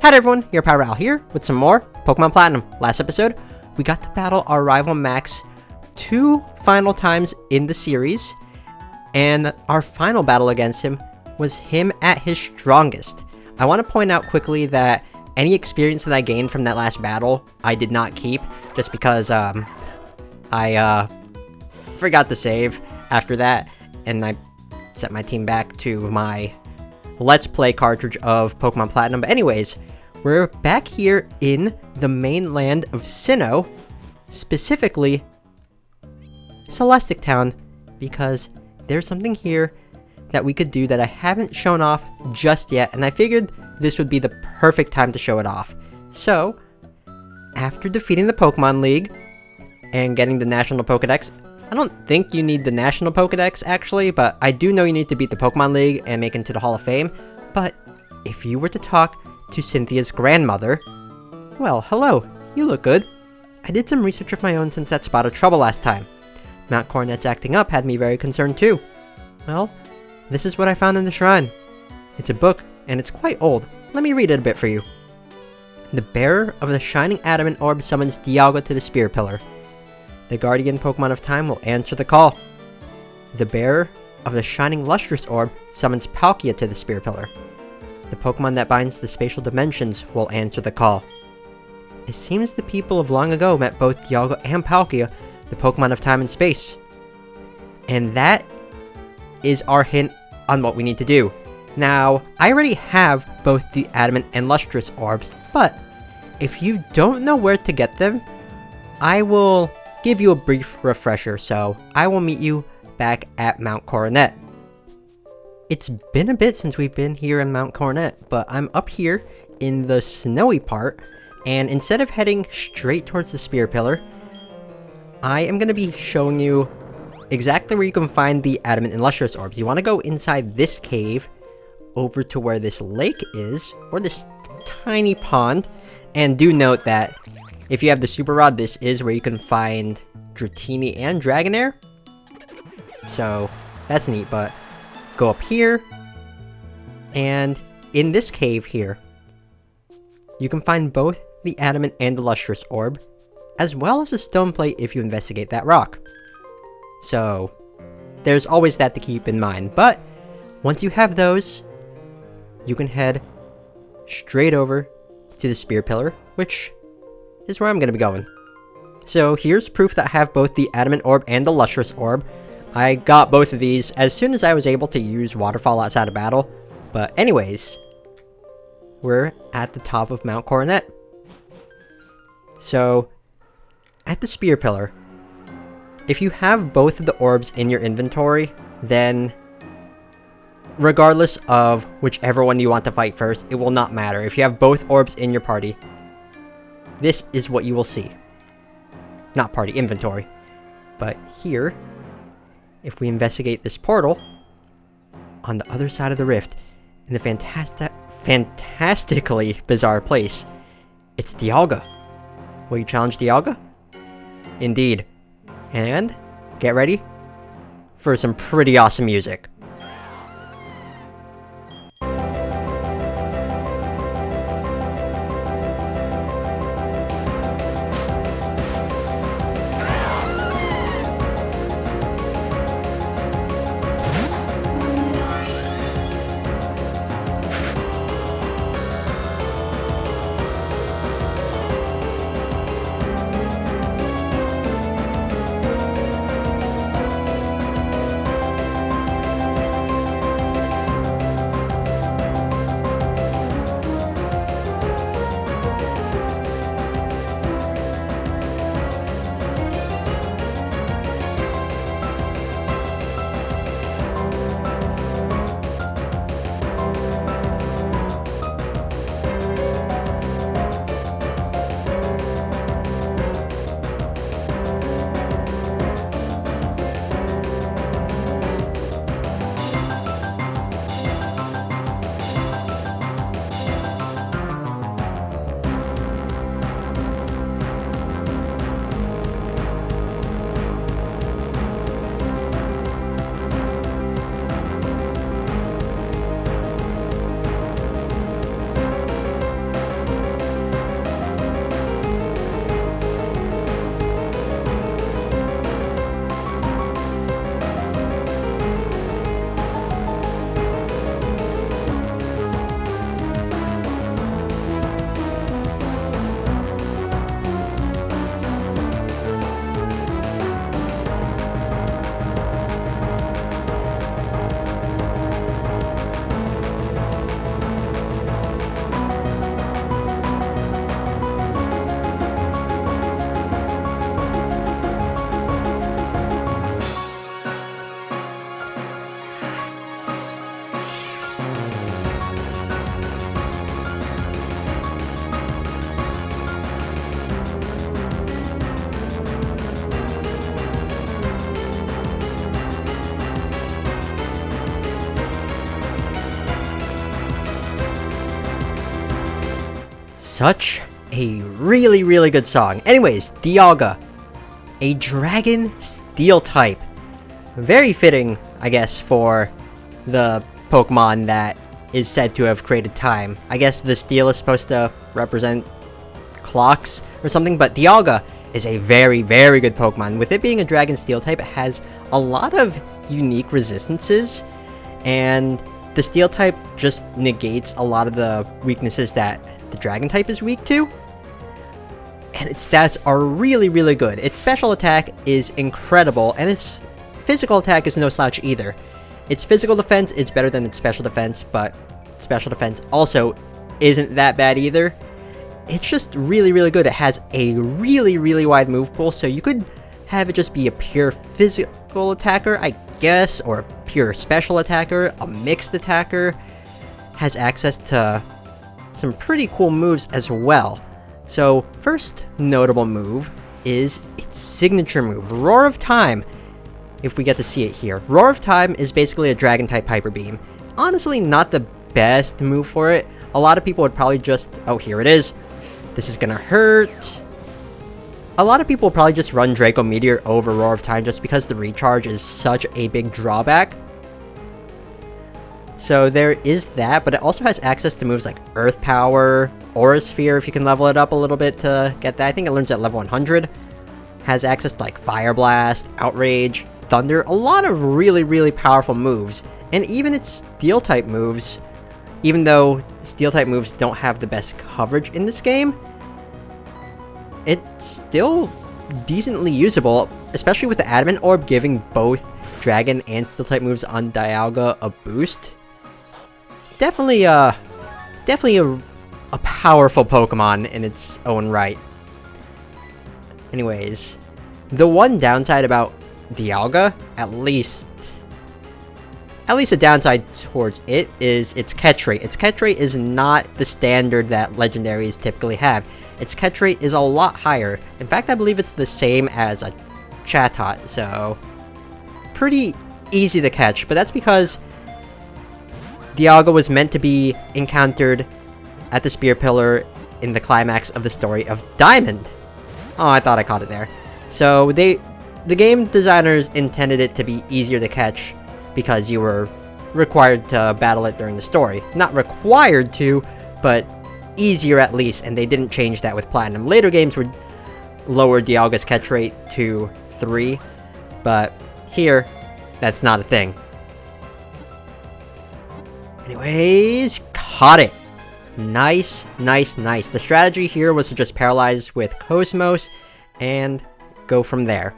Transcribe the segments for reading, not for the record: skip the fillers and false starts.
Hi everyone, your Power Al here with some more Pokemon Platinum. Last episode, we got to battle our rival Max 2 final times in the series, and our final battle against him was him at his strongest. I want to point out quickly that any experience that I gained from that last battle, I did not keep, just because I forgot to save after that, and I sent my team back to my Let's Play cartridge of Pokemon Platinum. But anyways, we're back here in the mainland of Sinnoh, specifically Celestic Town, because there's something here that we could do that I haven't shown off just yet, and I figured this would be the perfect time to show it off. So, after defeating the Pokemon League and getting the National Pokedex, I don't think you need the National Pokedex, actually, but I do know you need to beat the Pokemon League and make it into the Hall of Fame. But if you were to talk to Cynthia's grandmother, well, hello, you look good. I did some research of my own since that spot of trouble last time. Mount Coronet's acting up had me very concerned too. Well, this is what I found in the shrine. It's a book, and it's quite old. Let me read it a bit for you. The bearer of the shining Adamant Orb summons Dialga to the Spear Pillar. The guardian Pokemon of Time will answer the call. The bearer of the shining Lustrous Orb summons Palkia to the Spear Pillar. The Pokemon that binds the spatial dimensions will answer the call. It seems the people of long ago met both Dialga and Palkia, the Pokemon of Time and Space. And that is our hint on what we need to do. Now, I already have both the Adamant and Lustrous Orbs, but if you don't know where to get them, I will give you a brief refresher, so I will meet you back at Mount Coronet. It's been a bit since we've been here in Mount Coronet, but I'm up here in the snowy part, and instead of heading straight towards the Spear Pillar, I am going to be showing you exactly where you can find the Adamant and Lustrous Orbs. You want to go inside this cave, over to where this lake is, or this tiny pond, and do note that if you have the Super Rod, this is where you can find Giratina and Dragonair. So, that's neat, but go up here, and in this cave here, you can find both the Adamant and the Lustrous Orb, as well as a stone plate if you investigate that rock. So, there's always that to keep in mind, but once you have those, you can head straight over to the Spear Pillar, which is where I'm going to be going. So here's proof that I have both the Adamant Orb and the Lustrous Orb. I got both of these as soon as I was able to use Waterfall outside of battle. But anyways, we're at the top of Mount Coronet. So, at the Spear Pillar, if you have both of the orbs in your inventory, then regardless of whichever one you want to fight first, it will not matter. If you have both orbs in your party, this is what you will see. Not party, inventory. But here, if we investigate this portal, on the other side of the rift, in the fantastically bizarre place, it's Dialga. Will you challenge Dialga? Indeed. And, get ready for some pretty awesome music. Such a really, really good song. Anyways, Dialga, a dragon steel type. Very fitting, I guess, for the Pokemon that is said to have created time. I guess the steel is supposed to represent clocks or something, but Dialga is a very, very good Pokemon. With it being a dragon steel type, it has a lot of unique resistances, and the steel type just negates a lot of the weaknesses that the dragon type is weak to. And its stats are really, really good. Its special attack is incredible, and its physical attack is no slouch either. Its physical defense is better than its special defense, but special defense also isn't that bad either. It's just really, really good. It has a really, really wide move pool, so you could have it just be a pure physical attacker, I guess, or a pure special attacker, a mixed attacker. Has access to some pretty cool moves as well. So, first notable move is its signature move, Roar of Time, if we get to see it here. Roar of Time is basically a Dragon-type Hyper Beam. Honestly, not the best move for it. A lot of people would probably just... oh, here it is. This is gonna hurt. A lot of people would probably just run Draco Meteor over Roar of Time just because the recharge is such a big drawback. So there is that, but it also has access to moves like Earth Power, Aura Sphere if you can level it up a little bit to get that. I think it learns at level 100. Has access to like Fire Blast, Outrage, Thunder, a lot of really, really powerful moves. And even its Steel-type moves, even though Steel-type moves don't have the best coverage in this game, it's still decently usable, especially with the Adamant Orb giving both Dragon and Steel-type moves on Dialga a boost. Definitely a powerful Pokemon in its own right. Anyways, the one downside about Dialga, at least a downside towards it, is its catch rate. Its catch rate is not the standard that legendaries typically have. Its catch rate is a lot higher. In fact, I believe it's the same as a Chatot, so pretty easy to catch, but that's because Dialga was meant to be encountered at the Spear Pillar in the climax of the story of Diamond. Oh, I thought I caught it there. So the game designers intended it to be easier to catch because you were required to battle it during the story. Not required to, but easier at least, and they didn't change that with Platinum. Later games would lower Dialga's catch rate to 3, but here, that's not a thing. Anyways, caught it! Nice, nice, nice. The strategy here was to just paralyze with Cosmos and go from there.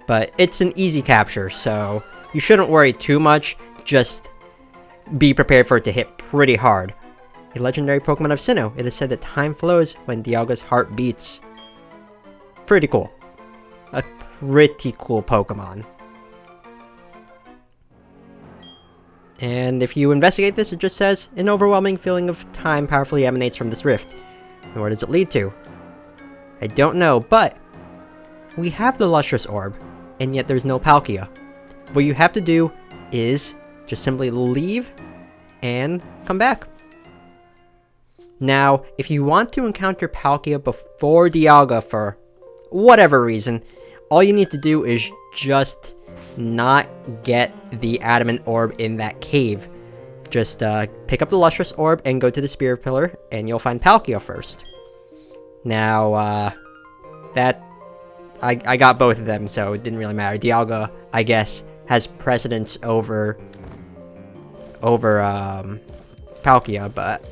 But it's an easy capture, so you shouldn't worry too much, just be prepared for it to hit pretty hard. A legendary Pokemon of Sinnoh. It is said that time flows when Dialga's heart beats. Pretty cool. A pretty cool Pokemon. And if you investigate this, it just says, an overwhelming feeling of time powerfully emanates from this rift. And where does it lead to? I don't know, but we have the Lustrous Orb, and yet there's no Palkia. What you have to do is just simply leave and come back. Now, if you want to encounter Palkia before Dialga for whatever reason, all you need to do is just not get the Adamant Orb in that cave. Just pick up the Lustrous Orb and go to the Spear Pillar, and you'll find Palkia first. Now, I got both of them, so it didn't really matter. Dialga, I guess, has precedence over Palkia, but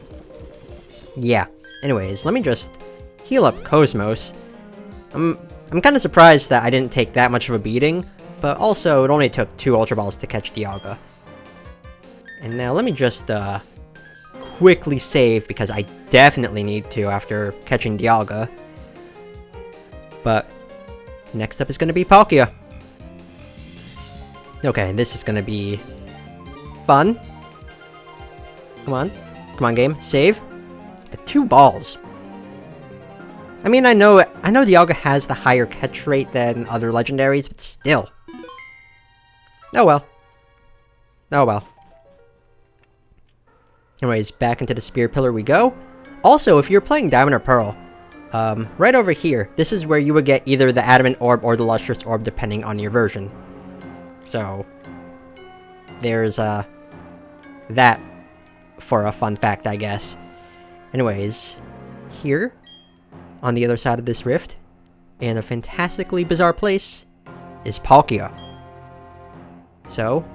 yeah. Anyways, let me just heal up Cosmos. I'm kind of surprised that I didn't take that much of a beating, but also it only took 2 Ultra Balls to catch Dialga. And now let me just quickly save, because I definitely need to after catching Dialga. But next up is going to be Palkia. Okay, this is going to be fun. Come on. Come on, game. Save. But 2 balls. I mean, I know Dialga has the higher catch rate than other legendaries, but still. Oh well. Oh well. Anyways, back into the Spear Pillar we go. Also, if you're playing Diamond or Pearl, right over here, this is where you would get either the Adamant Orb or the Lustrous Orb, depending on your version. So, there's, that for a fun fact, I guess. Anyways, here, on the other side of this rift, in a fantastically bizarre place, is Palkia. So,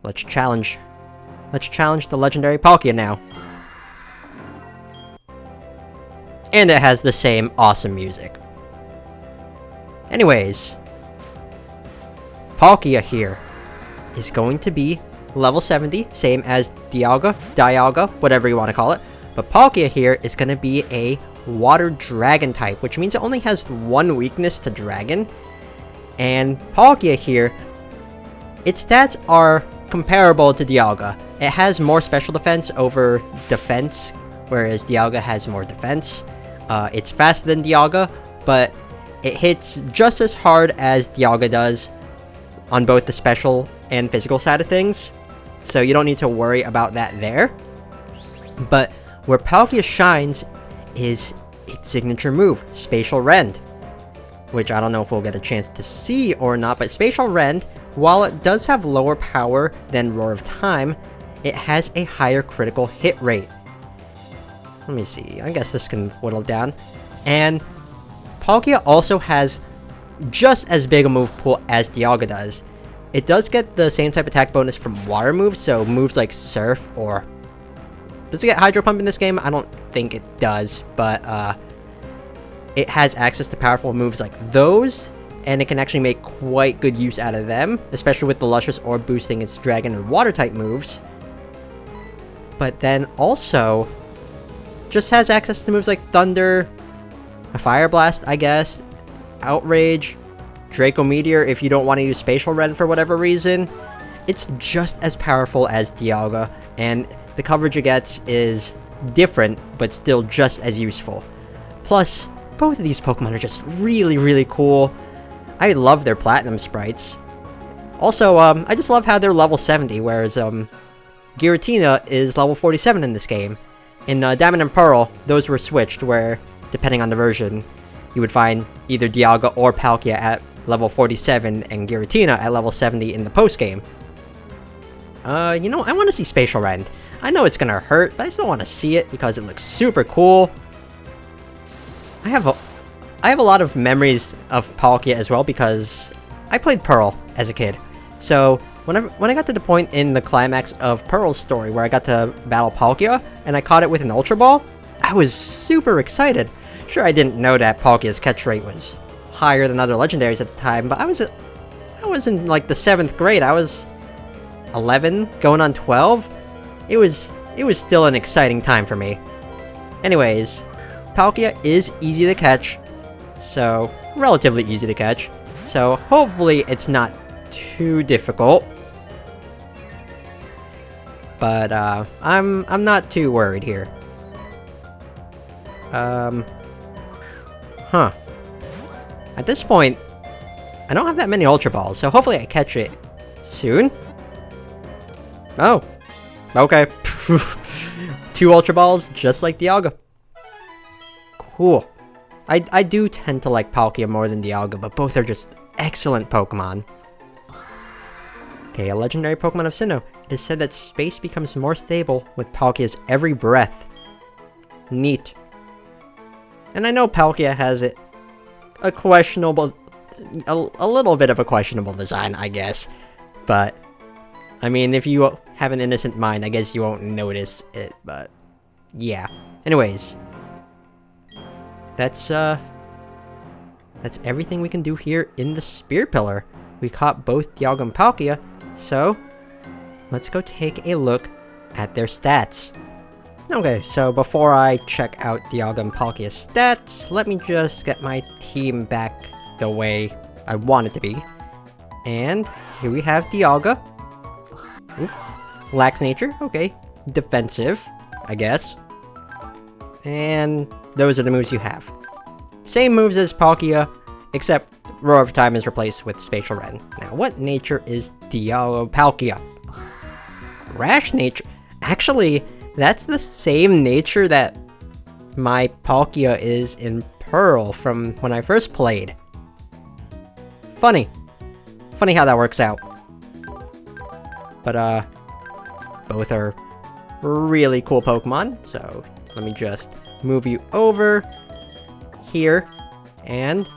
let's challenge the legendary Palkia now. And it has the same awesome music. Anyways, Palkia here is going to be level 70, same as Dialga, whatever you want to call it. But Palkia here is going to be a water dragon type, which means it only has one weakness to dragon. And Palkia here, its stats are comparable to Dialga. It has more special defense over defense, whereas Dialga has more defense. It's faster than Dialga, but it hits just as hard as Dialga does on both the special and physical side of things. So you don't need to worry about that there. But where Palkia shines is its signature move, Spatial Rend. Which I don't know if we'll get a chance to see or not, but Spatial Rend, while it does have lower power than Roar of Time, it has a higher critical hit rate. Let me see, I guess this can whittle down. And Palkia also has just as big a move pool as Dialga does. It does get the same type of attack bonus from water moves, so moves like Surf or... Does it get Hydro Pump in this game? I don't think it does, but it has access to powerful moves like those, and it can actually make quite good use out of them, especially with the Lustrous Orb boosting its Dragon and Water-type moves. But then also, just has access to moves like Thunder, a Fire Blast, I guess, Outrage, Draco Meteor if you don't want to use Spatial Rend for whatever reason. It's just as powerful as Dialga, and the coverage it gets is different, but still just as useful. Plus, both of these Pokemon are just really, really cool. I love their Platinum sprites. Also, I just love how they're level 70, whereas, Giratina is level 47 in this game. In, Diamond and Pearl, those were switched, where, depending on the version, you would find either Dialga or Palkia at level 47 and Giratina at level 70 in the post-game. You know, I want to see Spatial Rend. I know it's gonna hurt, but I still want to see it because it looks super cool. I have a lot of memories of Palkia as well because I played Pearl as a kid. So when I got to the point in the climax of Pearl's story where I got to battle Palkia and I caught it with an Ultra Ball, I was super excited. Sure, I didn't know that Palkia's catch rate was higher than other legendaries at the time, but I was in like the 7th grade. I was 11, going on 12. It was still an exciting time for me. Anyways, Palkia is easy to catch, so relatively easy to catch. So hopefully it's not too difficult. But I'm not too worried here. At this point, I don't have that many Ultra Balls, so hopefully I catch it soon. Oh, okay. 2 Ultra Balls, just like Dialga. Cool. I do tend to like Palkia more than Dialga, but both are just excellent Pokemon. Okay, a legendary Pokemon of Sinnoh. It is said that space becomes more stable with Palkia's every breath. Neat. And I know Palkia has a questionable... a little bit of a questionable design, I guess. But, I mean, if you have an innocent mind, I guess you won't notice it, but... yeah. Anyways. That's everything we can do here in the Spear Pillar. We caught both Dialga and Palkia, so... let's go take a look at their stats. Okay, so before I check out Dialga and Palkia's stats, let me just get my team back the way I want it to be. And here we have Dialga. Oop. Lax nature, okay. Defensive, I guess. And those are the moves you have. Same moves as Palkia, except Roar of Time is replaced with Spatial Rend. Now, what nature is Palkia? Rash nature. Actually, that's the same nature that my Palkia is in Pearl from when I first played. Funny. Funny how that works out. But, both are really cool Pokemon, so let me just move you over here, and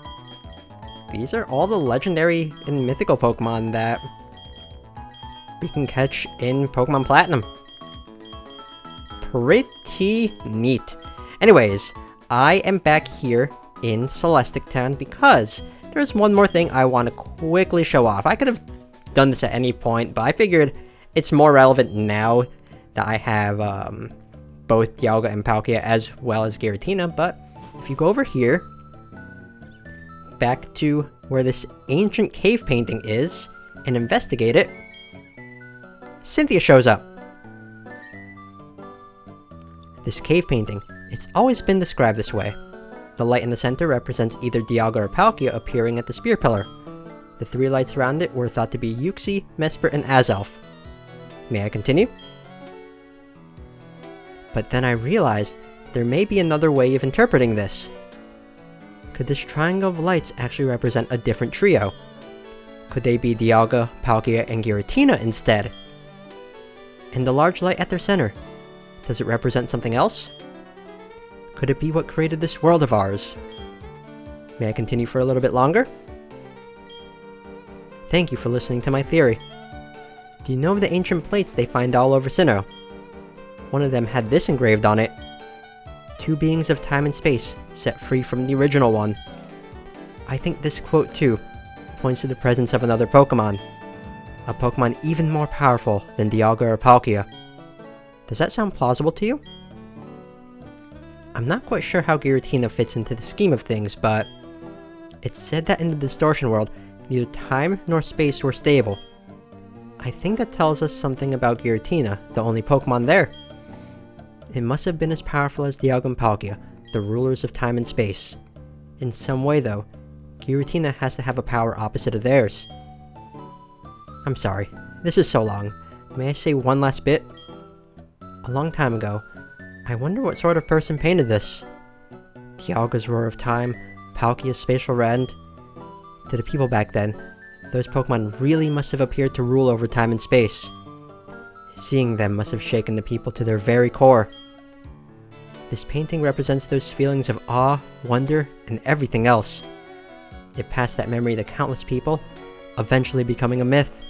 these are all the legendary and mythical Pokemon that we can catch in Pokemon Platinum. Pretty neat. Anyways, I am back here in Celestic Town because there's one more thing I want to quickly show off. I could have done this at any point, but I figured it's more relevant now that I have both Dialga and Palkia as well as Giratina. But if you go over here, back to where this ancient cave painting is, and investigate it, Cynthia shows up. This cave painting, it's always been described this way. The light in the center represents either Dialga or Palkia appearing at the spear pillar. The three lights around it were thought to be Uxie, Mesprit, and Azelf. May I continue? But then I realized there may be another way of interpreting this. Could this triangle of lights actually represent a different trio? Could they be Dialga, Palkia, and Giratina instead? And the large light at their center, does it represent something else? Could it be what created this world of ours? May I continue for a little bit longer? Thank you for listening to my theory. Do you know of the ancient plates they find all over Sinnoh? One of them had this engraved on it: two beings of time and space, set free from the original one. I think this quote too points to the presence of another Pokemon. A Pokemon even more powerful than Dialga or Palkia. Does that sound plausible to you? I'm not quite sure how Giratina fits into the scheme of things, but it's said that in the Distortion world, neither time nor space were stable. I think that tells us something about Giratina, the only Pokemon there. It must have been as powerful as Dialga and Palkia, the rulers of time and space. In some way though, Giratina has to have a power opposite of theirs. I'm sorry, this is so long. May I say one last bit? A long time ago, I wonder what sort of person painted this. Dialga's Roar of Time, Palkia's Spatial Rend. To the people back then, those Pokemon really must have appeared to rule over time and space. Seeing them must have shaken the people to their very core. This painting represents those feelings of awe, wonder, and everything else. It passed that memory to countless people, eventually becoming a myth.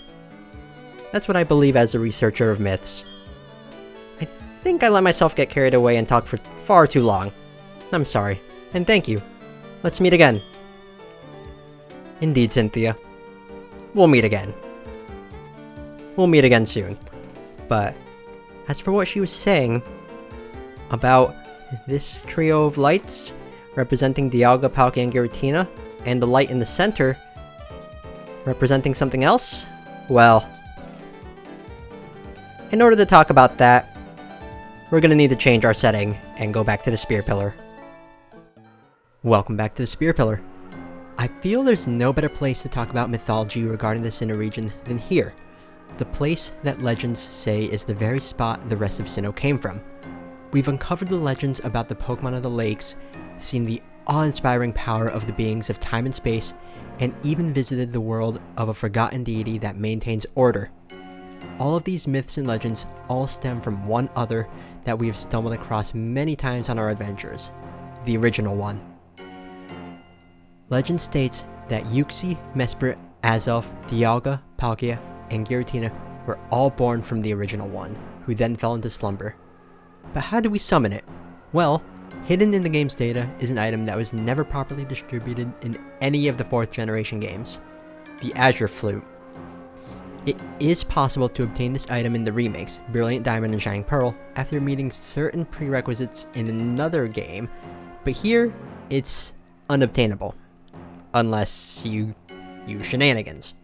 That's what I believe as a researcher of myths. I think I let myself get carried away and talk for far too long. I'm sorry, and thank you. Let's meet again. Indeed, Cynthia. We'll meet again. We'll meet again soon. But as for what she was saying about this trio of lights representing Dialga, Palkia, and Giratina, and the light in the center representing something else, well, in order to talk about that, we're gonna need to change our setting and go back to the Spear Pillar. Welcome back to the Spear Pillar. I feel there's no better place to talk about mythology regarding the Sinnoh region than here. The place that legends say is the very spot the rest of Sinnoh came from. We've uncovered the legends about the Pokemon of the lakes, seen the awe-inspiring power of the beings of time and space, and even visited the world of a forgotten deity that maintains order. All of these myths and legends all stem from one other that we have stumbled across many times on our adventures, the original one. Legend states that Uxie, Mesprit, Azelf, Dialga, Palkia, and Giratina were all born from the original one, who then fell into slumber. But how do we summon it? Well, hidden in the game's data is an item that was never properly distributed in any of the 4th generation games, the Azure Flute. It is possible to obtain this item in the remakes, Brilliant Diamond and Shining Pearl, after meeting certain prerequisites in another game, but here, it's unobtainable, unless you use shenanigans.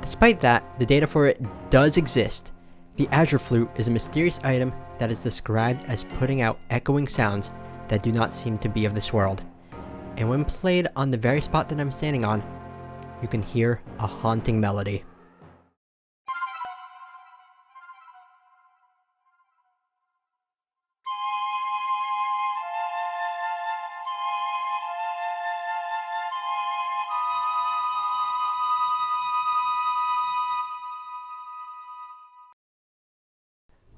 Despite that, the data for it does exist. The Azure Flute is a mysterious item that is described as putting out echoing sounds that do not seem to be of this world. And when played on the very spot that I'm standing on, you can hear a haunting melody.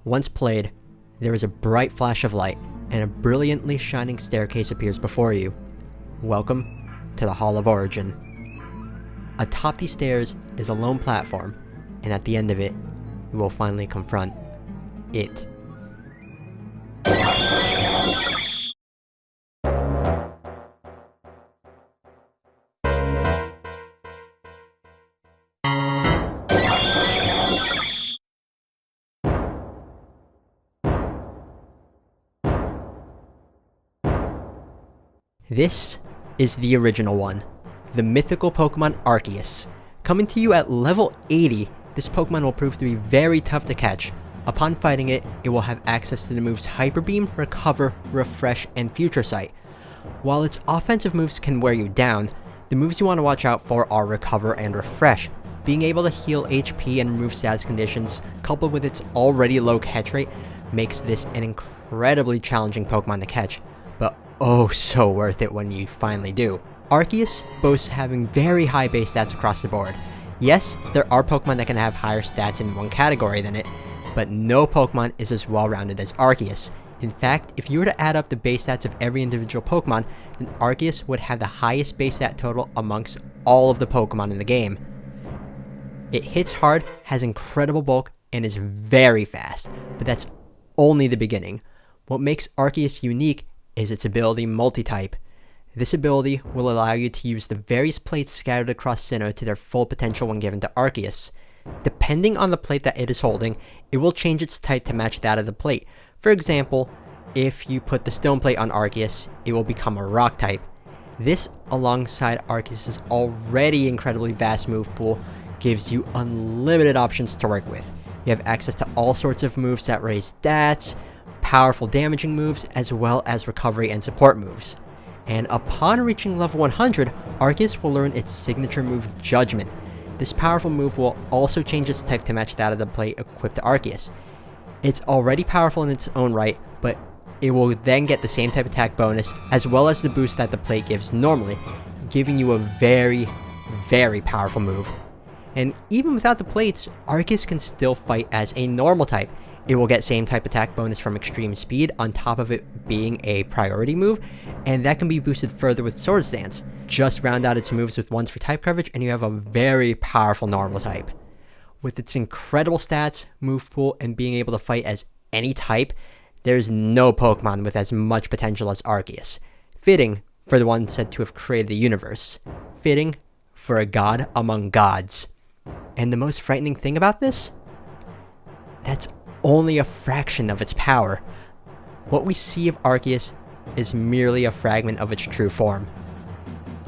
Once played, there is a bright flash of light, and a brilliantly shining staircase appears before you. Welcome to the Hall of Origin. Atop these stairs is a lone platform, and at the end of it, you will finally confront it. This is the original one, the mythical Pokemon Arceus. Coming to you at level 80, this Pokemon will prove to be very tough to catch. Upon fighting it, it will have access to the moves Hyper Beam, Recover, Refresh, and Future Sight. While its offensive moves can wear you down, the moves you want to watch out for are Recover and Refresh. Being able to heal HP and remove status conditions, coupled with its already low catch rate, makes this an incredibly challenging Pokemon to catch, but oh so worth it when you finally do. Arceus boasts having very high base stats across the board. Yes, there are Pokemon that can have higher stats in one category than it, but no Pokemon is as well-rounded as Arceus. In fact, if you were to add up the base stats of every individual Pokemon, then Arceus would have the highest base stat total amongst all of the Pokemon in the game. It hits hard, has incredible bulk, and is very fast, but that's only the beginning. What makes Arceus unique is its ability Multi-Type. This ability will allow you to use the various plates scattered across Sinnoh to their full potential when given to Arceus. Depending on the plate that it is holding, it will change its type to match that of the plate. For example, if you put the Stone Plate on Arceus, it will become a Rock type. This, alongside Arceus' already incredibly vast move pool, gives you unlimited options to work with. You have access to all sorts of moves that raise stats, powerful damaging moves, as well as recovery and support moves. And upon reaching level 100, Arceus will learn its signature move, Judgment. This powerful move will also change its type to match that of the plate equipped to Arceus. It's already powerful in its own right, but it will then get the same type attack bonus, as well as the boost that the plate gives normally, giving you a very, very powerful move. And even without the plates, Arceus can still fight as a normal type. It will get same type attack bonus from Extreme Speed, on top of it being a priority move, and that can be boosted further with Swords Dance. Just round out its moves with ones for type coverage, and you have a very powerful normal type. With its incredible stats, move pool, and being able to fight as any type, there's no Pokemon with as much potential as Arceus. Fitting for the one said to have created the universe. Fitting for a god among gods. And the most frightening thing about this? That's only a fraction of its power. What we see of Arceus is merely a fragment of its true form.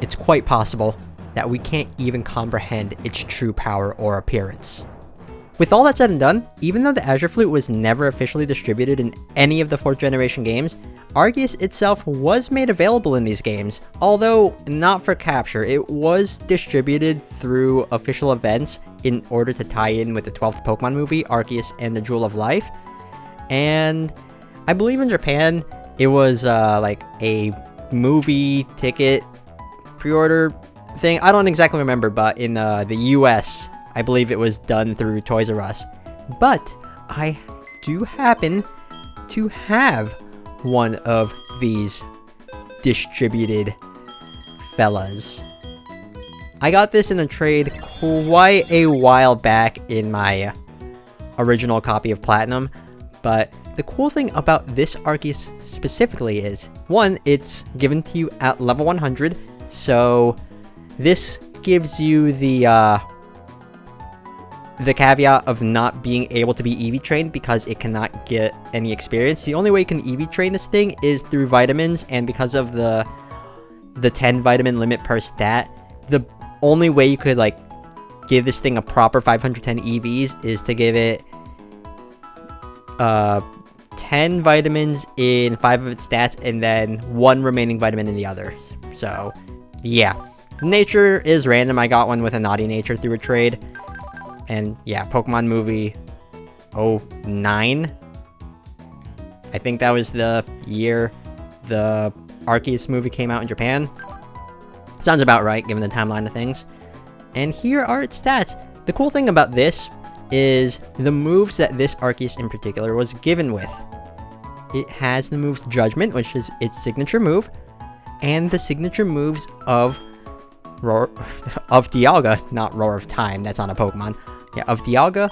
It's quite possible that we can't even comprehend its true power or appearance. With all that said and done, even though the Azure Flute was never officially distributed in any of the 4th generation games, Arceus itself was made available in these games, although not for capture. It was distributed through official events in order to tie in with the 12th Pokemon movie, Arceus and the Jewel of Life. And I believe in Japan, it was like a movie ticket pre-order thing. I don't exactly remember, but in the US, I believe it was done through Toys R Us. But I do happen to have one of these distributed fellas. I got this in a trade quite a while back in my original copy of Platinum, but the cool thing about this Arceus specifically is, one, it's given to you at level 100, so this gives you the caveat of not being able to be EV trained because it cannot get any experience. The only way you can EV train this thing is through vitamins, and because of the 10 vitamin limit per stat, the only way you could like give this thing a proper 510 EVs is to give it 10 vitamins in 5 of its stats and then 1 remaining vitamin in the others. So yeah, nature is random. I got one with a naughty nature through a trade. And yeah, Pokemon movie 09. I think that was the year the Arceus movie came out in Japan. Sounds about right, given the timeline of things. And here are its stats. The cool thing about this is the moves that this Arceus in particular was given with. It has the move Judgment, which is its signature move, and the signature moves of Dialga, not Roar of Time, that's not a Pokemon. Yeah, of Dialga,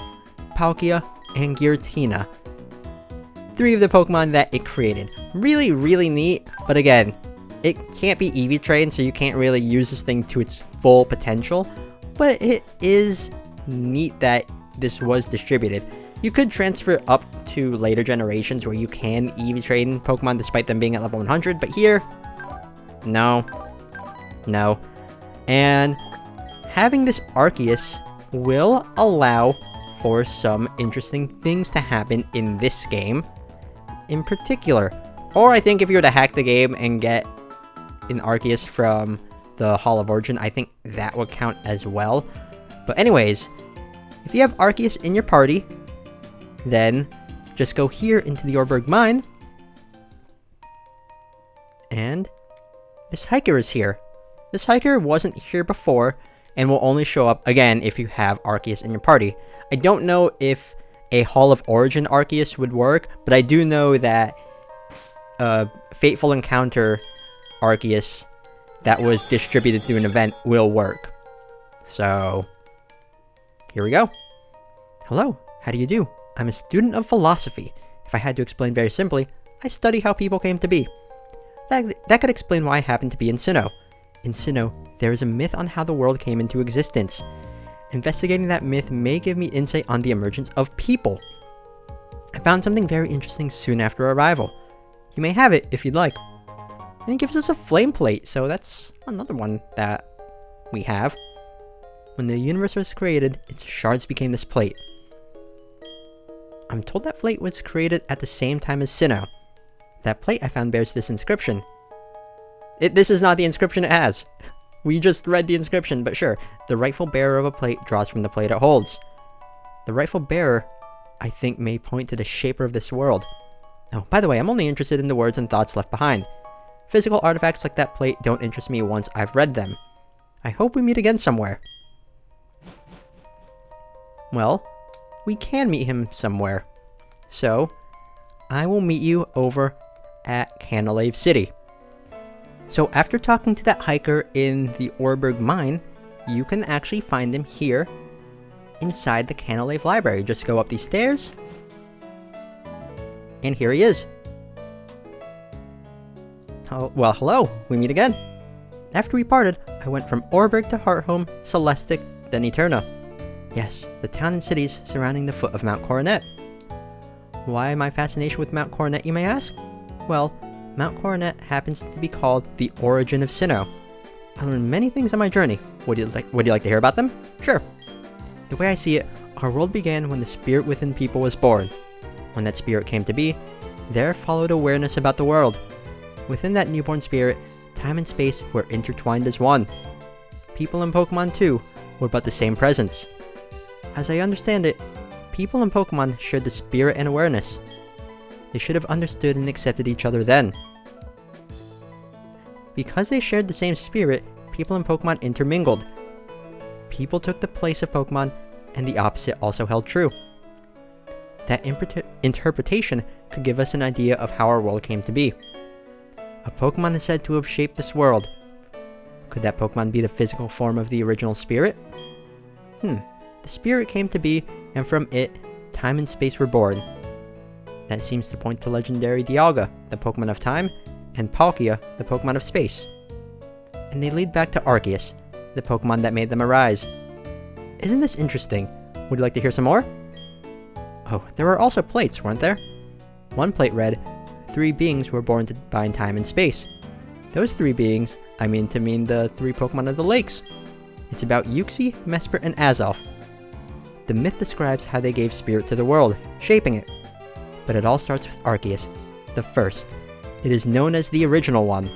Palkia, and Giratina. 3 of the Pokemon that it created. Really, really neat, but again, it can't be EV trained, so you can't really use this thing to its full potential, but it is neat that this was distributed. You could transfer up to later generations where you can EV train Pokemon despite them being at level 100, but here, no. No. And having this Arceus will allow for some interesting things to happen in this game in particular. Or I think if you were to hack the game and get an Arceus from the Hall of Origin, I think that would count as well. But anyways, if you have Arceus in your party, then just go here into the Orberg Mine, and this hiker is here. This hiker wasn't here before, and will only show up again if you have Arceus in your party. I don't know if a Hall of Origin Arceus would work, but I do know that Fateful Encounter Arceus that was distributed through an event will work. So, here we go. Hello, how do you do? I'm a student of philosophy. If I had to explain very simply, I study how people came to be. That could explain why I happen to be in Sinnoh. In Sinnoh, there is a myth on how the world came into existence. Investigating that myth may give me insight on the emergence of people. I found something very interesting soon after arrival. You may have it if you'd like. And it gives us a flame plate, so that's another one that we have. When the universe was created, its shards became this plate. I'm told that plate was created at the same time as Sinnoh. That plate I found bears this inscription. This is not the inscription it has. We just read the inscription, but sure. The rightful bearer of a plate draws from the plate it holds. The rightful bearer, I think, may point to the shaper of this world. Oh, by the way, I'm only interested in the words and thoughts left behind. Physical artifacts like that plate don't interest me once I've read them. I hope we meet again somewhere. Well, we can meet him somewhere. So, I will meet you over at Canalave City. So after talking to that hiker in the Orberg Mine, you can actually find him here inside the Canalave Library. Just go up these stairs, and here he is. Oh, well, hello, we meet again. After we parted, I went from Orberg to Hearthome, Celestic, then Eterna. Yes, the town and cities surrounding the foot of Mount Coronet. Why my fascination with Mount Coronet, you may ask? Well, Mount Coronet happens to be called the Origin of Sinnoh. I learned many things on my journey. Would you like to hear about them? Sure. The way I see it, our world began when the spirit within people was born. When that spirit came to be, there followed awareness about the world. Within that newborn spirit, time and space were intertwined as one. People and Pokemon, too, were but the same presence. As I understand it, people and Pokemon shared the spirit and awareness. They should have understood and accepted each other then. Because they shared the same spirit, people and Pokemon intermingled. People took the place of Pokemon, and the opposite also held true. That interpretation could give us an idea of how our world came to be. A Pokemon is said to have shaped this world. Could that Pokemon be the physical form of the original spirit? The spirit came to be, and from it, time and space were born. That seems to point to legendary Dialga, the Pokemon of time, and Palkia, the Pokemon of space. And they lead back to Arceus, the Pokemon that made them arise. Isn't this interesting? Would you like to hear some more? Oh, there were also plates, weren't there? One plate read, 3 beings were born to bind time and space. Those 3 beings, I mean to mean the 3 Pokemon of the lakes. It's about Uxie, Mesprit, and Azelf. The myth describes how they gave spirit to the world, shaping it. But it all starts with Arceus, the first. It is known as the original one.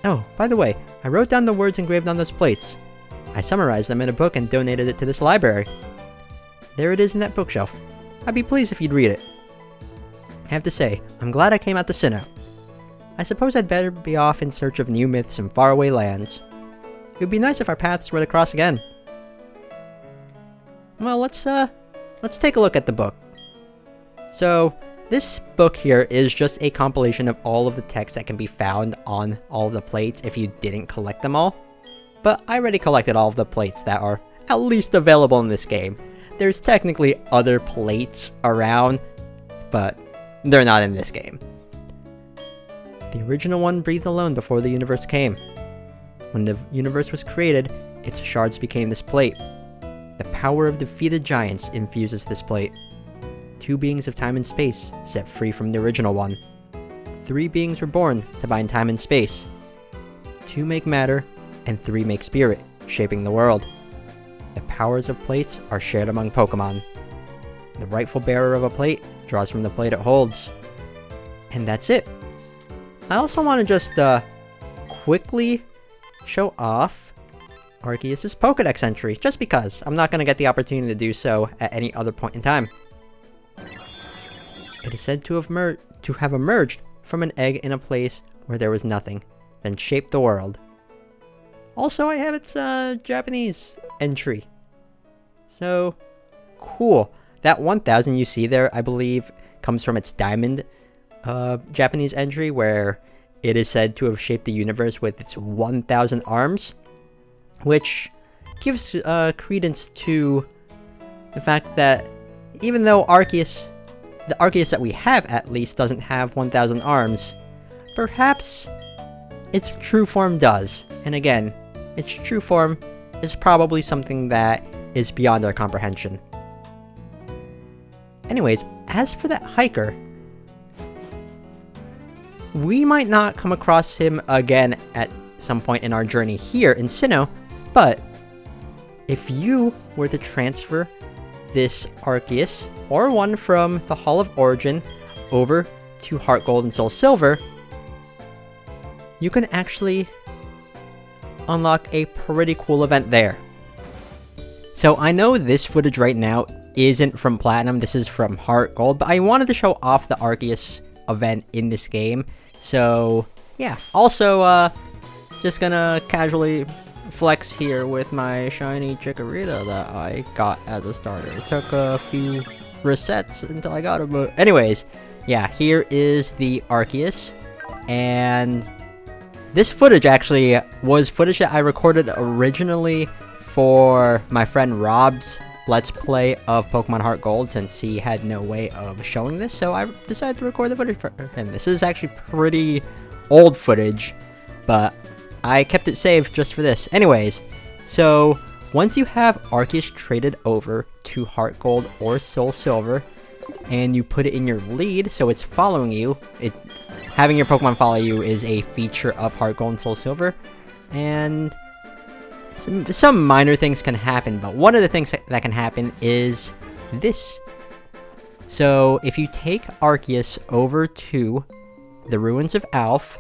Oh, by the way, I wrote down the words engraved on those plates. I summarized them in a book and donated it to this library. There it is in that bookshelf. I'd be pleased if you'd read it. I have to say, I'm glad I came out to Sinnoh. I suppose I'd better be off in search of new myths in faraway lands. It would be nice if our paths were to cross again. well, let's take a look at the book. So, this book here is just a compilation of all of the text that can be found on all of the plates if you didn't collect them all. But I already collected all of the plates that are at least available in this game. There's technically other plates around, but they're not in this game. The original one breathed alone before the universe came. When the universe was created, its shards became this plate. The power of defeated giants infuses this plate. 2 beings of time and space set free from the original one. 3 beings were born to bind time and space. 2 make matter, and 3 make spirit, shaping the world. The powers of plates are shared among Pokemon. The rightful bearer of a plate draws from the plate it holds. And that's it. I also want to just quickly show off Arceus' Pokédex entry, just because I'm not going to get the opportunity to do so at any other point in time. It is said to have emerged from an egg in a place where there was nothing, then shaped the world. Also, I have its Japanese entry. So, cool. That 1000 you see there, I believe, comes from its diamond Japanese entry, where it is said to have shaped the universe with its 1000 arms, which gives credence to the fact that even though the Arceus that we have at least doesn't have 1000 arms, perhaps its true form does. And again, its true form is probably something that is beyond our comprehension. Anyways, as for that hiker, we might not come across him again at some point in our journey here in Sinnoh, but if you were to transfer this Arceus, or one from the Hall of Origin, over to Heart Gold and Soul Silver, you can actually unlock a pretty cool event there. So I know this footage right now isn't from Platinum, this is from Heart Gold, but I wanted to show off the Arceus event in this game. So yeah, also just gonna casually flex here with my shiny Giratina that I got as a starter. It took a few resets until I got him, but anyways, yeah, here is the Arceus, and this footage actually was footage that I recorded originally for my friend Rob's Let's Play of Pokemon Heart Gold, since he had no way of showing this, so I decided to record the footage for him. This is actually pretty old footage, but I kept it saved just for this. Anyways, so once you have Arceus traded over to Heart Gold or Soul Silver, and you put it in your lead, so it's following you, having your Pokemon follow you is a feature of Heart Gold and Soul Silver, and some minor things can happen, but one of the things that can happen is this. So if you take Arceus over to the Ruins of Alph,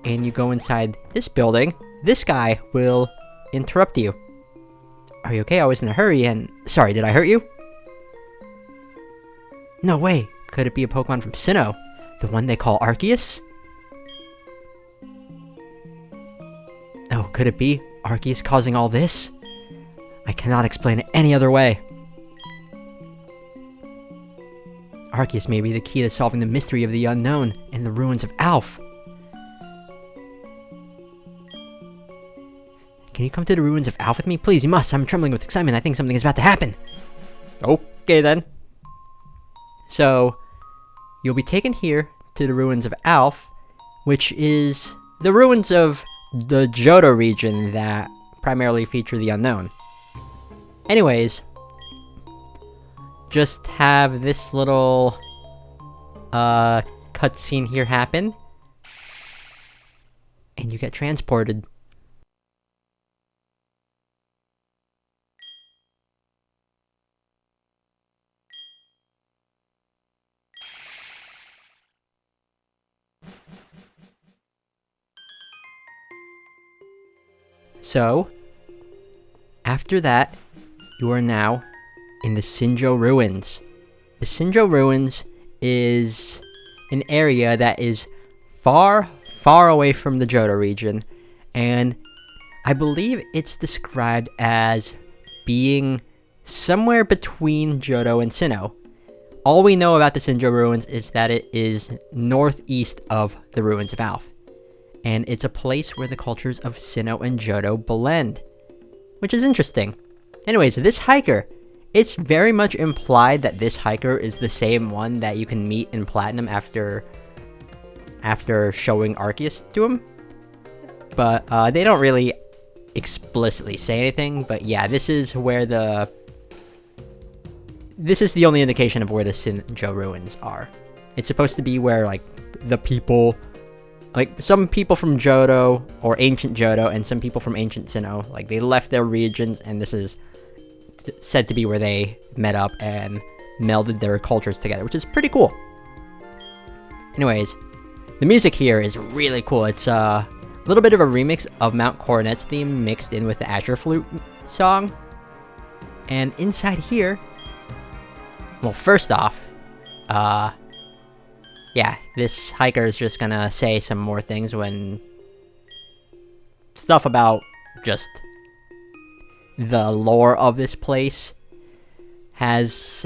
and you go inside this building, this guy will interrupt you. Are you okay? I was in a hurry and... Sorry, did I hurt you? No way! Could it be a Pokemon from Sinnoh? The one they call Arceus? Oh, could it be Arceus causing all this? I cannot explain it any other way. Arceus may be the key to solving the mystery of the unknown in the Ruins of Alph. Can you come to the Ruins of Alph with me? Please, you must. I'm trembling with excitement. I think something is about to happen. Okay, then. So, you'll be taken here to the Ruins of Alph, which is the ruins of the Johto region that primarily feature the unknown. Anyways, just have this little cutscene here happen, and you get transported. So, after that, you are now in the Sinnoh Ruins. The Sinnoh Ruins is an area that is far, far away from the Johto region, and I believe it's described as being somewhere between Johto and Sinnoh. All we know about the Sinnoh ruins is that it is northeast of the ruins of Alph. And it's a place where the cultures of Sinnoh and Johto blend, which is interesting. Anyways, this hiker, it's very much implied that this hiker is the same one that you can meet in Platinum after showing Arceus to him. But they don't really explicitly say anything, but yeah, this is the only indication of where the Sinnoh ruins are. It's supposed to be where, like, the people, like, some people from Johto, or ancient Johto, and some people from ancient Sinnoh, like, they left their regions, and this is said to be where they met up and melded their cultures together, which is pretty cool. Anyways, the music here is really cool. It's a little bit of a remix of Mount Coronet's theme mixed in with the Azure Flute song. And inside here, well, first off, yeah, this hiker is just gonna say some more things when stuff about just the lore of this place has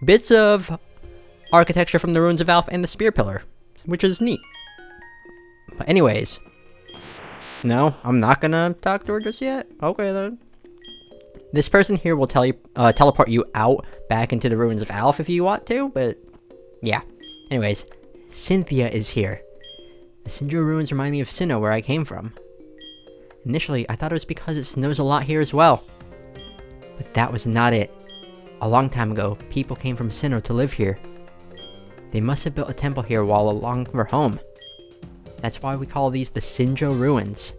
bits of architecture from the ruins of Alph and the Spear Pillar, which is neat. But anyways, no, I'm not gonna talk to her just yet. Okay then. This person here will teleport you out back into the ruins of Alph if you want to, but yeah. Anyways, Cynthia is here. The Sinnoh ruins remind me of Sinnoh, where I came from. Initially, I thought it was because it snows a lot here as well. But that was not it. A long time ago, people came from Sinnoh to live here. They must have built a temple here while along their home. That's why we call these the Sinnoh ruins.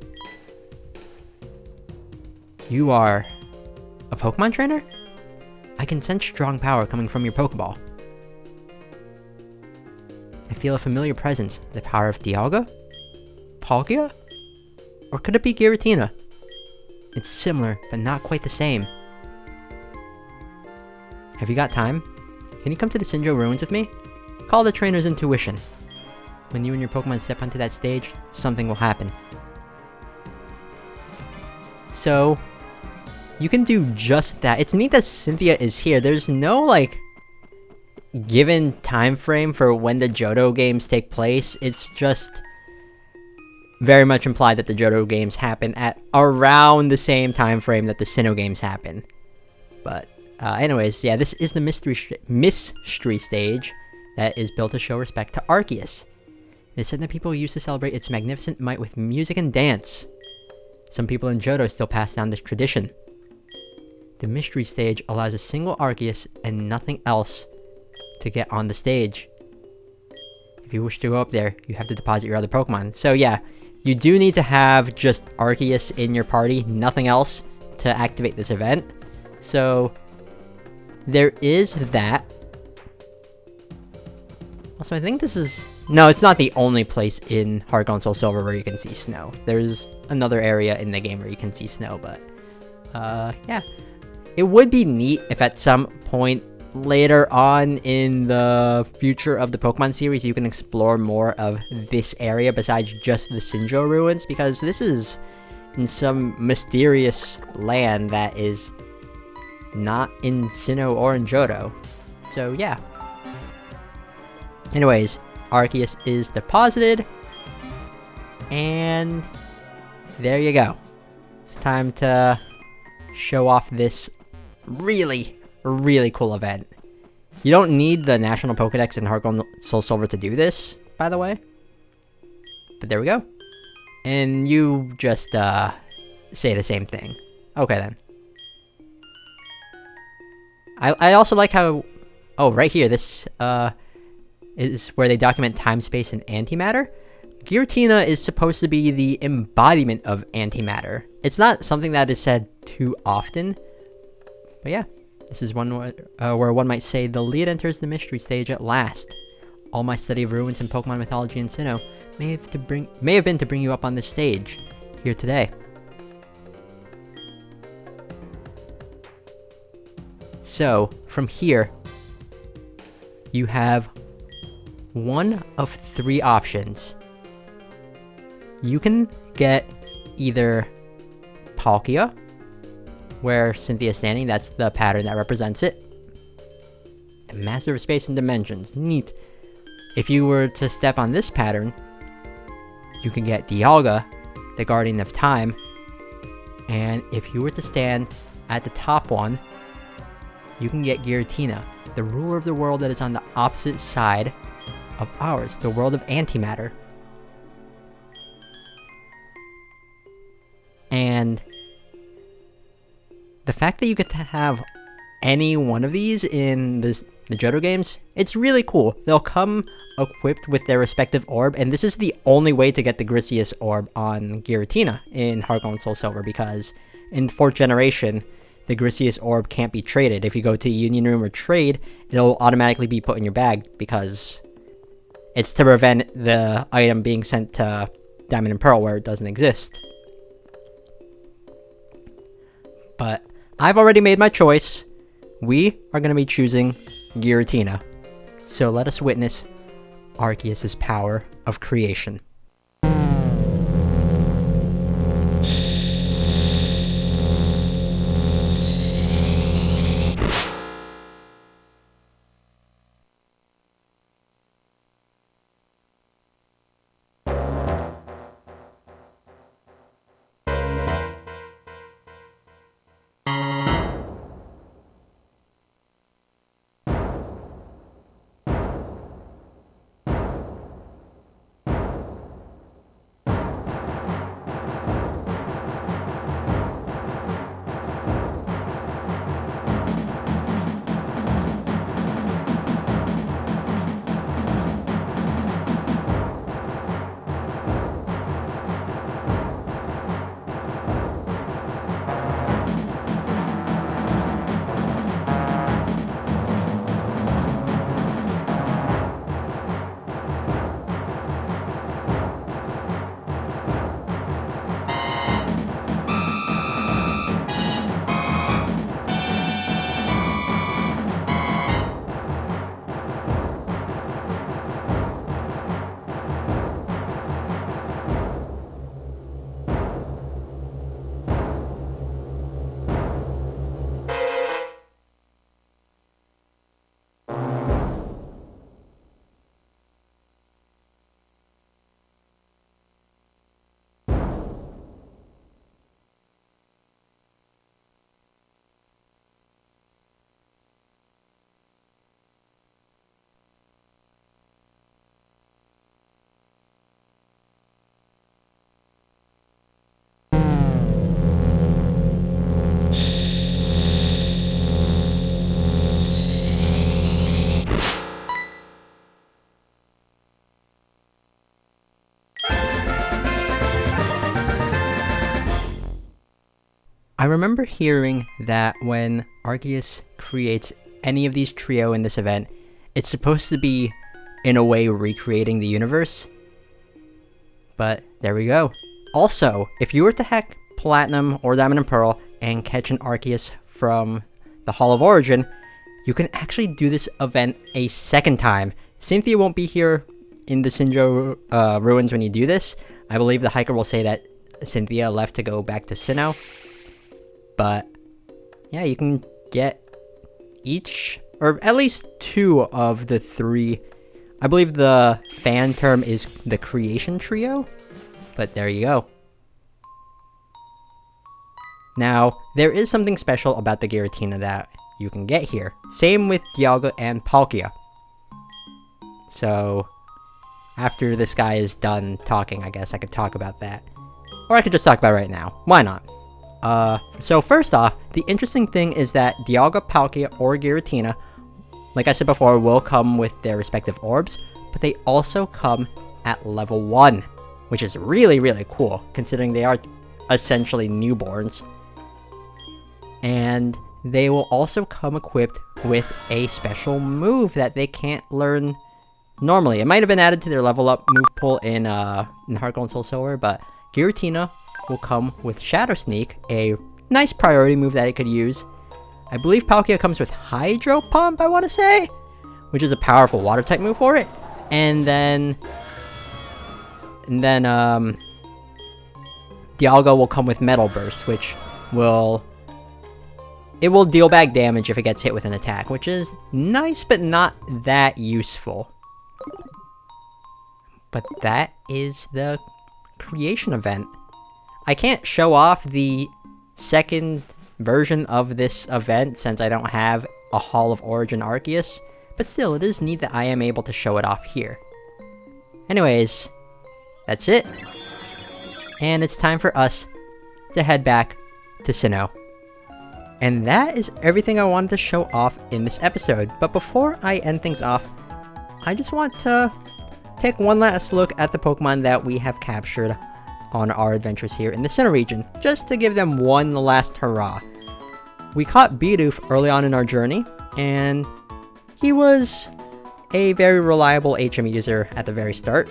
You are a Pokemon trainer? I can sense strong power coming from your Pokeball. I feel a familiar presence. The power of Dialga? Palkia? Or could it be Giratina? It's similar, but not quite the same. Have you got time? Can you come to the Sinnoh ruins with me? Call the trainer's intuition. When you and your Pokemon step onto that stage, something will happen. So, you can do just that. It's neat that Cynthia is here. There's no, like, given time frame for when the Johto games take place. It's just very much implied that the Johto games happen at around the same time frame that the Sinnoh games happen. But anyways, yeah, this is the mystery stage that is built to show respect to Arceus. It is said that people used to celebrate its magnificent might with music and dance. Some people in Johto still pass down this tradition. The mystery stage allows a single Arceus and nothing else to get on the stage. If you wish to go up there, you have to deposit your other Pokemon. So yeah, you do need to have just Arceus in your party, nothing else, to activate this event. So there is that. Also, I think this is... No, it's not the only place in Heart Gold and Soul Silver where you can see snow. There's another area in the game where you can see snow, but... yeah. It would be neat if at some point later on in the future of the Pokemon series you can explore more of this area besides just the Sinnoh ruins, because this is in some mysterious land that is not in Sinnoh or in Johto. So yeah. Anyways, Arceus is deposited, and there you go. It's time to show off this really cool event. You don't need the National Pokedex in Heart Gold and Soul Silver to do this, by the way. But there we go. And you just say the same thing. Okay then. I also like how... Oh, right here, this is where they document time, space, and antimatter. Giratina is supposed to be the embodiment of antimatter. It's not something that is said too often. But yeah, this is one where one might say, the lead enters the mystery stage at last. All my study of ruins and Pokemon mythology in Sinnoh may have been to bring you up on this stage, here today. So, from here, you have one of three options. You can get either Palkia, where Cynthia's standing. That's the pattern that represents it. The Master of Space and Dimensions. Neat. If you were to step on this pattern, you can get Dialga, the Guardian of Time. And if you were to stand at the top one, you can get Giratina, the ruler of the world that is on the opposite side of ours, the world of antimatter. And the fact that you get to have any one of these in the Johto games, it's really cool. They'll come equipped with their respective orb, and this is the only way to get the Grisius orb on Giratina in Heart Gold and Soul Silver, because in 4th generation, the Grisius orb can't be traded. If you go to Union Room or trade, it'll automatically be put in your bag, because it's to prevent the item being sent to Diamond and Pearl where it doesn't exist. But I've already made my choice. We are going to be choosing Giratina. So let us witness Arceus' power of creation. I remember hearing that when Arceus creates any of these trio in this event, it's supposed to be, in a way, recreating the universe. But there we go. Also, if you were to hack Platinum or Diamond and Pearl and catch an Arceus from the Hall of Origin, you can actually do this event a second time. Cynthia won't be here in the Sinnoh ruins when you do this. I believe the hiker will say that Cynthia left to go back to Sinnoh. But yeah, you can get each, or at least 2 of the 3. I believe the fan term is the Creation Trio, but there you go. Now, there is something special about the Giratina that you can get here. Same with Dialga and Palkia. So, after this guy is done talking, I guess I could talk about that. Or I could just talk about it right now. Why not? So first off, the interesting thing is that Dialga, Palkia, or Giratina, like I said before, will come with their respective orbs, but they also come at level 1, which is really, really cool, considering they are essentially newborns. And they will also come equipped with a special move that they can't learn normally. It might have been added to their level up move pool in Heart Gold and Soul Silver, but Giratina will come with Shadow Sneak, a nice priority move that it could use. I believe Palkia comes with Hydro Pump, I want to say, which is a powerful water type move for it. And then Dialga will come with Metal Burst, which will it will deal back damage if it gets hit with an attack, which is nice but not that useful. But that is the creation event. I can't show off the second version of this event since I don't have a Hall of Origin Arceus, but still, it is neat that I am able to show it off here. Anyways, that's it. And it's time for us to head back to Sinnoh. And that is everything I wanted to show off in this episode. But before I end things off, I just want to take one last look at the Pokemon that we have captured on our adventures here in the Sinnoh region, just to give them one last hurrah. We caught Bidoof early on in our journey, and he was a very reliable HM user at the very start.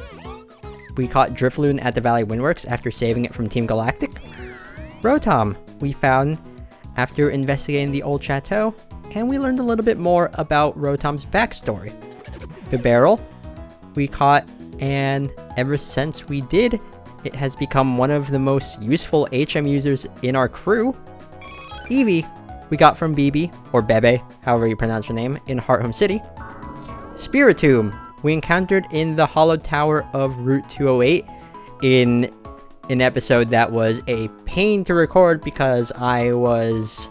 We caught Drifloon at the Valley Windworks after saving it from Team Galactic. Rotom we found after investigating the old chateau, and we learned a little bit more about Rotom's backstory. Bibarel we caught, and ever since we did, it has become one of the most useful HM users in our crew. Eevee we got from Bibi, or Bebe, however you pronounce her name, in Hearthome City. Spiritomb we encountered in the Hollowed Tower of Route 208 in an episode that was a pain to record because I was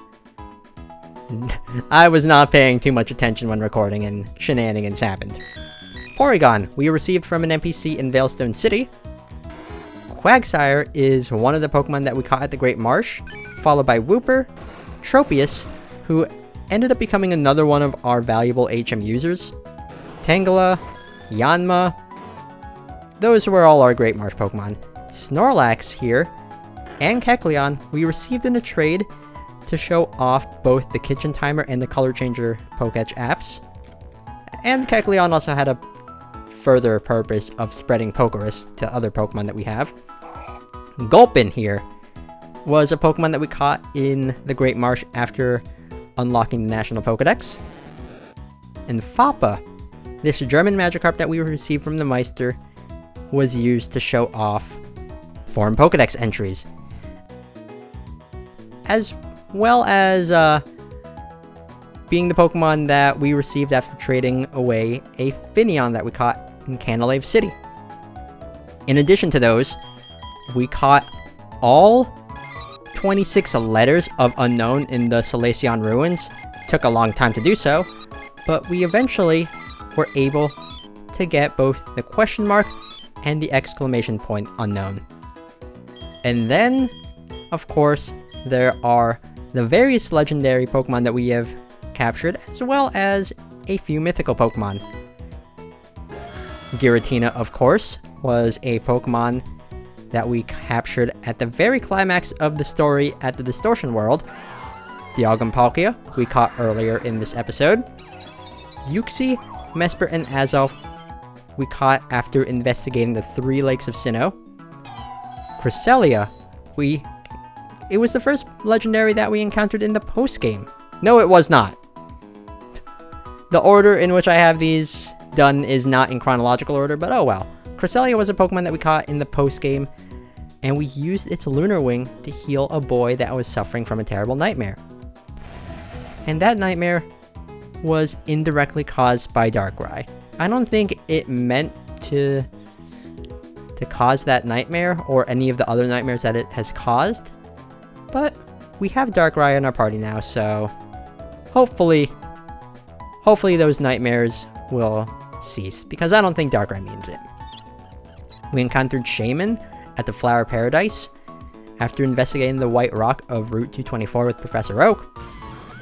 not paying too much attention when recording and shenanigans happened. Porygon we received from an NPC in Veilstone City. Quagsire is one of the Pokemon that we caught at the Great Marsh, followed by Wooper, Tropius, who ended up becoming another one of our valuable HM users, Tangela, Yanma. Those were all our Great Marsh Pokemon. Snorlax here, and Kecleon we received in a trade to show off both the Kitchen Timer and the Color Changer Pokédex apps. And Kecleon also had a further purpose of spreading Pokerus to other Pokemon that we have. Gulpin here was a Pokemon that we caught in the Great Marsh after unlocking the National Pokédex. And Fappa, this German Magikarp that we received from the Meister, was used to show off foreign Pokédex entries, as well as being the Pokemon that we received after trading away a Finneon that we caught in Canalave City. In addition to those, we caught all 26 letters of Unknown in the Solaceon Ruins. Took a long time to do so, but we eventually were able to get both the question mark and the exclamation point Unknown. And then, of course, there are the various legendary Pokemon that we have captured, as well as a few mythical Pokemon. Giratina, of course, was a Pokemon that we captured at the very climax of the story at the Distortion World. Dialga Palkia we caught earlier in this episode. Uxie, Mesper, and Azelf we caught after investigating the 3 Lakes of Sinnoh. Cresselia, it was the first legendary that we encountered in the post-game. No, it was not. The order in which I have these done is not in chronological order, but oh well. Cresselia was a Pokemon that we caught in the post-game, and we used its Lunar Wing to heal a boy that was suffering from a terrible nightmare. And that nightmare was indirectly caused by Darkrai. I don't think it meant to cause that nightmare or any of the other nightmares that it has caused, but we have Darkrai in our party now, so hopefully those nightmares will cease, because I don't think Darkrai means it. We encountered Shaman at the Flower Paradise after investigating the White Rock of Route 224 with Professor Oak.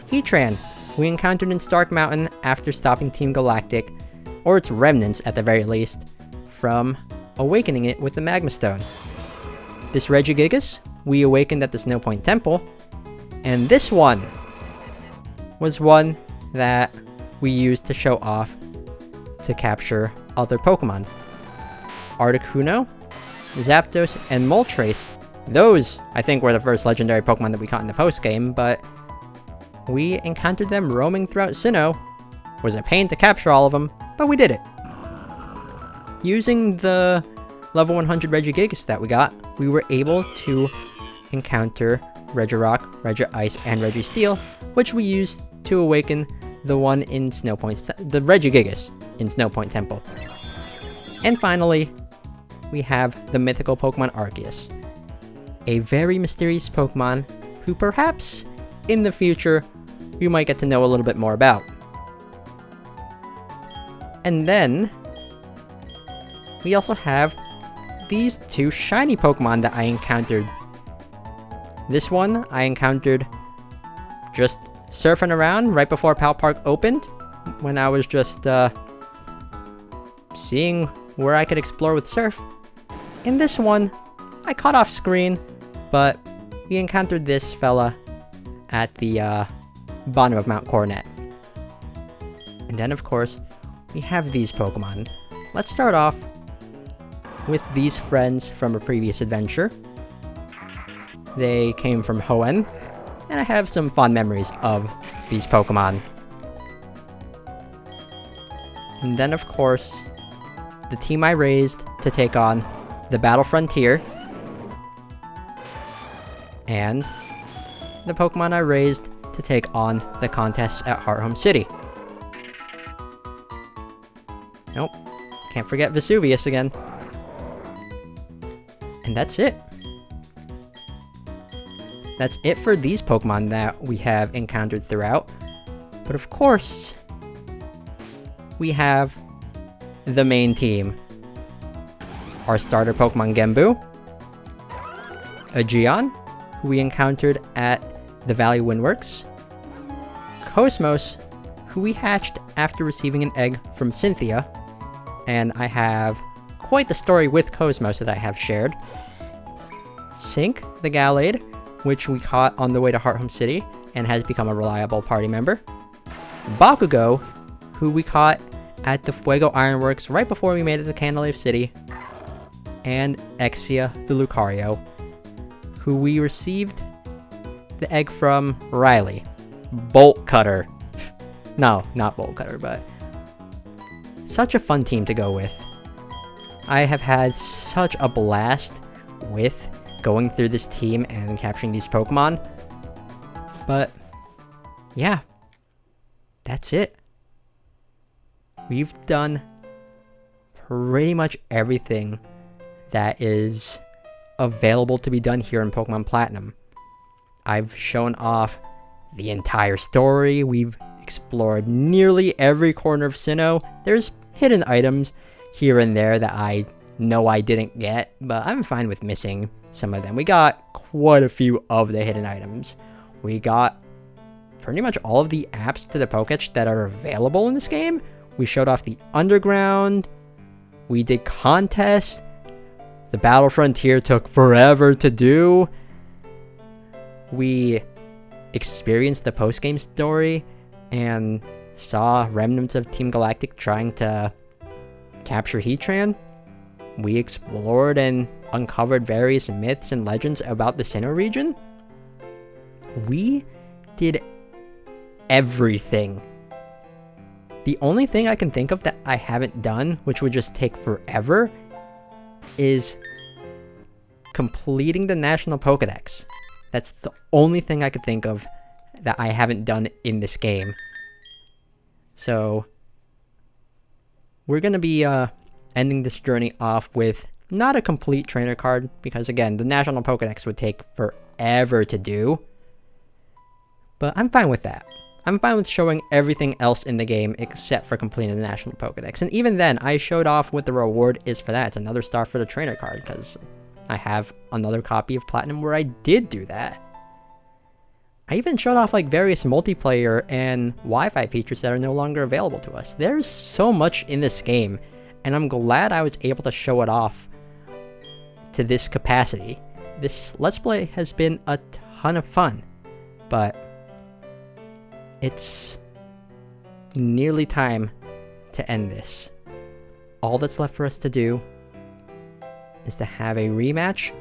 Heatran we encountered in Stark Mountain after stopping Team Galactic, or its remnants at the very least, from awakening it with the Magma Stone. This Regigigas we awakened at the Snow Point Temple, and this one was one that we used to show off to capture other Pokemon. Articuno, Zapdos, and Moltres, those I think were the first legendary Pokemon that we caught in the post-game, but we encountered them roaming throughout Sinnoh. It was a pain to capture all of them, but we did it. Using the level 100 Regigigas that we got, we were able to encounter Regirock, Regice, and Registeel, which we used to awaken the one in the Regigigas in Snowpoint Temple. And finally, we have the mythical Pokemon Arceus, a very mysterious Pokemon who perhaps in the future you might get to know a little bit more about. And then we also have these two shiny Pokemon that I encountered. This one I encountered just surfing around right before Pal Park opened, when I was just seeing where I could explore with Surf. In this one, I caught off screen, but we encountered this fella at the bottom of Mount Coronet. And then of course, we have these Pokemon. Let's start off with these friends from a previous adventure. They came from Hoenn, and I have some fond memories of these Pokemon. And then of course, the team I raised to take on the Battle Frontier, and the Pokemon I raised to take on the contests at Hearthome City. Nope, can't forget Vesuvius again. And that's it. That's it for these Pokemon that we have encountered throughout. But of course, we have the main team. Our starter Pokemon Genbu, a Gion, who we encountered at the Valley Windworks, Cosmos, who we hatched after receiving an egg from Cynthia, and I have quite the story with Cosmos that I have shared. Sink, the Gallade, which we caught on the way to Hearthome City and has become a reliable party member. Bakugo, who we caught at the Fuego Ironworks right before we made it to Candleleaf City. And Exia, the Lucario, who we received the egg from Riley. Bolt Cutter. No, not Bolt Cutter, but such a fun team to go with. I have had such a blast with going through this team and capturing these Pokemon. But yeah, that's it. We've done pretty much everything that is available to be done here in Pokemon Platinum. I've shown off the entire story. We've explored nearly every corner of Sinnoh. There's hidden items here and there that I know I didn't get, but I'm fine with missing some of them. We got quite a few of the hidden items. We got pretty much all of the apps to the Pokédex that are available in this game. We showed off the Underground. We did contests. The Battle Frontier took forever to do. We experienced the post-game story and saw remnants of Team Galactic trying to capture Heatran. We explored and uncovered various myths and legends about the Sinnoh region. We did everything. The only thing I can think of that I haven't done, which would just take forever, is completing the National Pokédex. That's the only thing I could think of that I haven't done in this game. So we're going to be ending this journey off with not a complete trainer card, because again, the National Pokédex would take forever to do. But I'm fine with that. I'm fine with showing everything else in the game except for completing the National Pokédex. And even then, I showed off what the reward is for that. It's another star for the trainer card, because I have another copy of Platinum where I did do that. I even showed off like various multiplayer and Wi-Fi features that are no longer available to us. There's so much in this game, and I'm glad I was able to show it off to this capacity. This Let's Play has been a ton of fun, but it's nearly time to end this. All that's left for us to do is to have a rematch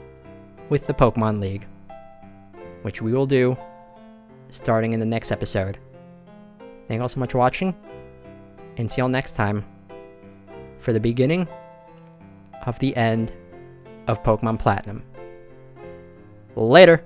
with the Pokemon League, which we will do starting in the next episode. Thank you all so much for watching, and see you all next time for the beginning of the end of Pokemon Platinum. Later!